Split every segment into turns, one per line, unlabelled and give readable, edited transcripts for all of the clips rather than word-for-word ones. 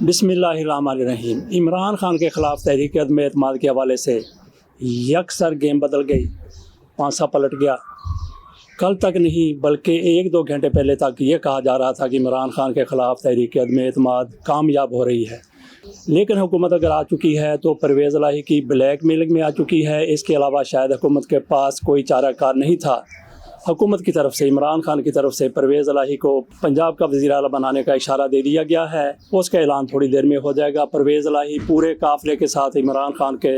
बिस्मिल्लाहिर्रहमानिर्रहीम। इमरान खान के ख़िलाफ़ तहरीक अदम एतमाद के हवाले से यकसर गेम बदल गई, पांसा पलट गया। कल तक नहीं बल्कि 1-2 घंटे पहले तक ये कहा जा रहा था कि इमरान खान के ख़िलाफ़ तहरीक अदम एतमाद कामयाब हो रही है, लेकिन हुकूमत अगर आ चुकी है तो परवेज़ इलाही की ब्लैक मेलिंग में आ चुकी है। इसके अलावा शायद हुकूमत के पास कोई चाराकार नहीं था। हुकूमत की तरफ से, इमरान खान की तरफ से परवेज़ इलाही को पंजाब का वज़ीर आला बनाने का इशारा दे दिया गया है। उसका ऐलान थोड़ी देर में हो जाएगा। परवेज़ इलाही पूरे काफ़िले के साथ इमरान खान के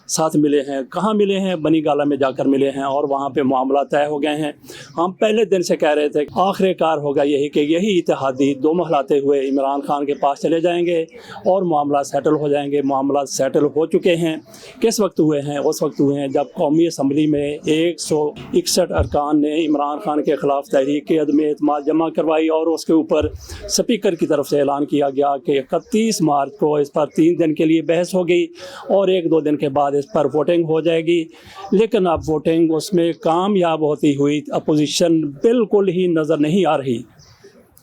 साथ मिले हैं। कहाँ मिले हैं? बनी गाला में जाकर मिले हैं और वहाँ पे मामला तय हो गए हैं। हम पहले दिन से कह रहे थे आखिरकार होगा यही कि यही इत्तेहादी दो महलाते हुए इमरान खान के पास चले जाएंगे और मामला सेटल हो जाएंगे। मामला सेटल हो चुके हैं। किस वक्त हुए हैं? उस वक्त हुए हैं जब कौमी असम्बली में 161 अरकान ने इमरान खान के ख़िलाफ़ तहरीक अदम एतमाद जमा करवाई और उसके ऊपर स्पीकर की तरफ से ऐलान किया गया कि 31 मार्च को इस पर 3 दिन के लिए बहस होगी और 1-2 दिन के बाद इस पर वोटिंग हो जाएगी। लेकिन अब वोटिंग उसमें कामयाब होती हुई अपोजिशन बिल्कुल ही नज़र नहीं आ रही।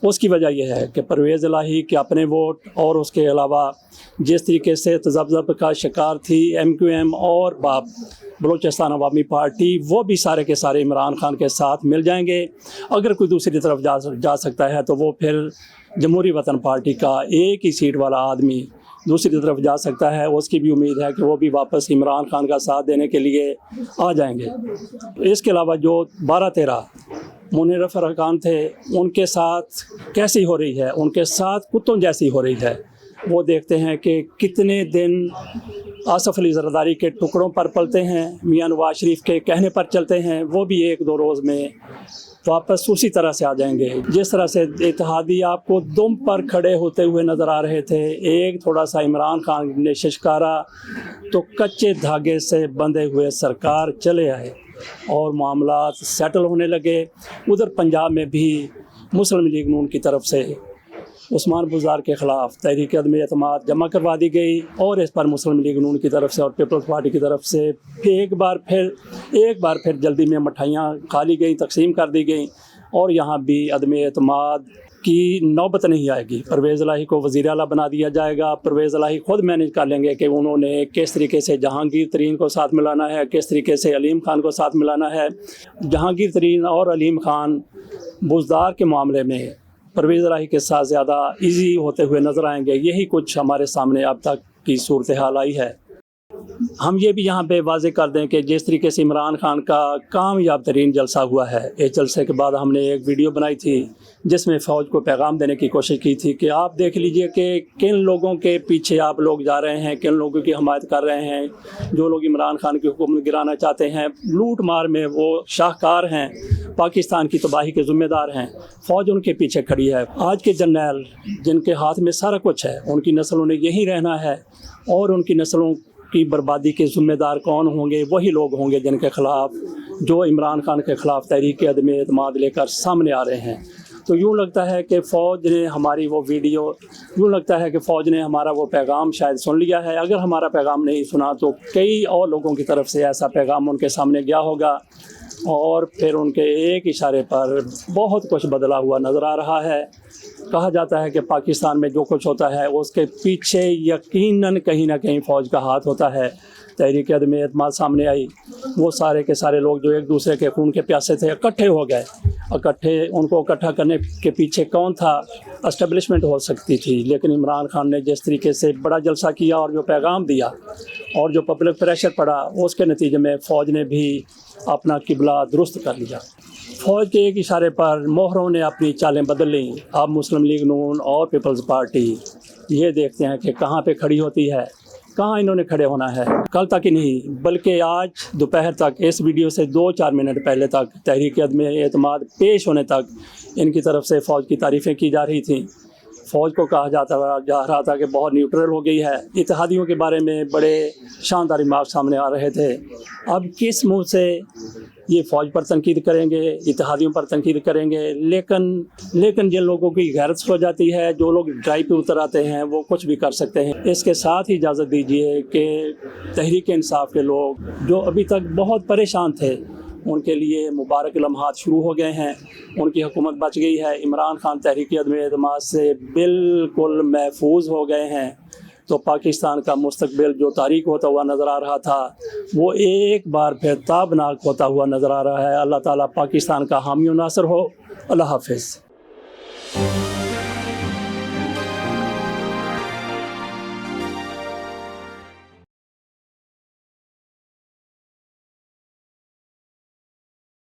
उसकी वजह यह है कि परवेज़ इलाही के अपने वोट और उसके अलावा जिस तरीके से तज़ब्ज़ुब का शिकार थी MQM और बाप बलूचिस्तान अवामी पार्टी, वो भी सारे के सारे इमरान खान के साथ मिल जाएंगे। अगर कोई दूसरी तरफ जा सकता है तो वो फिर जमहूरी वतन पार्टी का एक ही सीट वाला आदमी दूसरी तरफ जा सकता है। उसकी भी उम्मीद है कि वो भी वापस इमरान खान का साथ देने के लिए आ जाएंगे। इसके अलावा जो 12-13 मुनर्रफ अरकान थे, उनके साथ कैसी हो रही है? उनके साथ कुत्तों जैसी हो रही है। वो देखते हैं कि कितने दिन आसफ़ अली ज़रदारी के टुकड़ों पर पलते हैं, मियां नवाज शरीफ के कहने पर चलते हैं। वो भी 1-2 रोज़ में वापस उसी तरह से आ जाएंगे। जिस तरह से इत्तेहादी आपको दुम पर खड़े होते हुए नज़र आ रहे थे, एक थोड़ा सा इमरान खान ने शिशकारा तो कच्चे धागे से बंधे हुए सरकार चले आए और मामला सेटल होने लगे। उधर पंजाब में भी मुस्लिम लीग नून की तरफ से उस्मान बुज़दार के ख़िलाफ़ तहरीक अदम एतमाद जमा करवा दी गई और इस पर मुस्लिम लीग नून की तरफ से और पीपल्स पार्टी की तरफ से एक बार फिर जल्दी में मिठाइयाँ खा ली गई, तकसीम कर दी गई और यहाँ भी अदम एतमाद की नौबत नहीं आएगी। परवेज़ इलाही को वज़ीर आला बना दिया जाएगा। परवेज़ इलाही खुद मैनेज कर लेंगे कि उन्होंने किस तरीके से जहांगीर तरीन को साथ मिलाना है, किस तरीके से अलीम खान को साथ मिलाना है। जहांगीर तरीन और अलीम खान बुज़दार के मामले में परवेज़ इलाही के साथ ज़्यादा इजी होते हुए नज़र आएंगे। यही कुछ हमारे सामने अब तक की सूरत हाल आई है। हम ये भी यहाँ पे वाज़े कर दें कि जिस तरीके से इमरान खान का कामयाब तरीन जलसा हुआ है, इस जलसे के बाद हमने एक वीडियो बनाई थी जिसमें फ़ौज को पैगाम देने की कोशिश की थी कि आप देख लीजिए कि किन लोगों के पीछे आप लोग जा रहे हैं, किन लोगों की हमायत कर रहे हैं। जो लोग इमरान खान की हुकूमत गिराना चाहते हैं, लूट मार में वो शाहकार हैं, पाकिस्तान की तबाही के ज़िम्मेदार हैं, फ़ौज उनके पीछे खड़ी है। आज के जर्नैल जिनके हाथ में सारा कुछ है, उनकी नस्लों ने यहीं रहना है और उनकी नस्लों की बर्बादी के ज़िम्मेदार कौन होंगे? वही लोग होंगे जिनके ख़िलाफ़, जो इमरान खान के ख़िलाफ़ तहरीक अदम एतमाद लेकर सामने आ रहे हैं। तो यूँ लगता है कि फ़ौज ने हमारी वो वीडियो, यूँ लगता है कि फ़ौज ने हमारा वो पैगाम शायद सुन लिया है। अगर हमारा पैगाम नहीं सुना तो कई और लोगों की तरफ से ऐसा पैगाम उनके सामने गया होगा और फिर उनके एक इशारे पर बहुत कुछ बदला हुआ नज़र आ रहा है। कहा जाता है कि पाकिस्तान में जो कुछ होता है उसके पीछे यकीनन कहीं ना कहीं फ़ौज का हाथ होता है। तहरीक अदम एतमाद सामने आई, वो सारे के सारे लोग जो एक दूसरे के खून के प्यासे थे इकट्ठे हो गए। उनको इकट्ठा करने के पीछे कौन था? एस्टेब्लिशमेंट हो सकती थी, लेकिन इमरान खान ने जिस तरीके से बड़ा जलसा किया और जो पैगाम दिया और जो पब्लिक प्रेशर पड़ा, उसके नतीजे में फ़ौज ने भी अपना किबला दुरुस्त कर लिया। फ़ौज के एक इशारे पर मोहरों ने अपनी चालें बदल लीं। अब मुस्लिम लीग नून और पीपल्स पार्टी ये देखते हैं कि कहाँ पे खड़ी होती है, कहाँ इन्होंने खड़े होना है। कल तक ही नहीं बल्कि आज दोपहर तक, इस वीडियो से 2-4 मिनट पहले तक, तहरीक अदम एतमाद पेश होने तक इनकी तरफ से फ़ौज की तारीफ़ें की जा रही थीं। फ़ौज को कहा जा रहा था कि बहुत न्यूट्रल हो गई है। इत्तेहादियों के बारे में बड़े शानदार रिमार्क सामने आ रहे थे। अब किस मुँह से ये फ़ौज पर तनकीद करेंगे, इत्तेहादियों पर तनकीद करेंगे? लेकिन जिन लोगों की गैरत हो जाती है, जो लोग ड्राइव पे उतर आते हैं, वो कुछ भी कर सकते हैं। इसके साथ ही इजाज़त दीजिए कि तहरीक इंसाफ के लोग जो अभी तक बहुत परेशान थे, ان کے لیے مبارک لمحات شروع ہو گئے ہیں. ان کی حکومت بچ گئی ہے. عمران خان تحریک عدم اعتماد سے بالکل محفوظ ہو گئے ہیں. تو پاکستان کا مستقبل جو تاریک ہوتا ہوا نظر آ رہا تھا وہ ایک بار پھر تابناک ہوتا ہوا نظر آ رہا ہے. اللہ تعالیٰ پاکستان کا حامی و ناصر ہو. اللہ حافظ.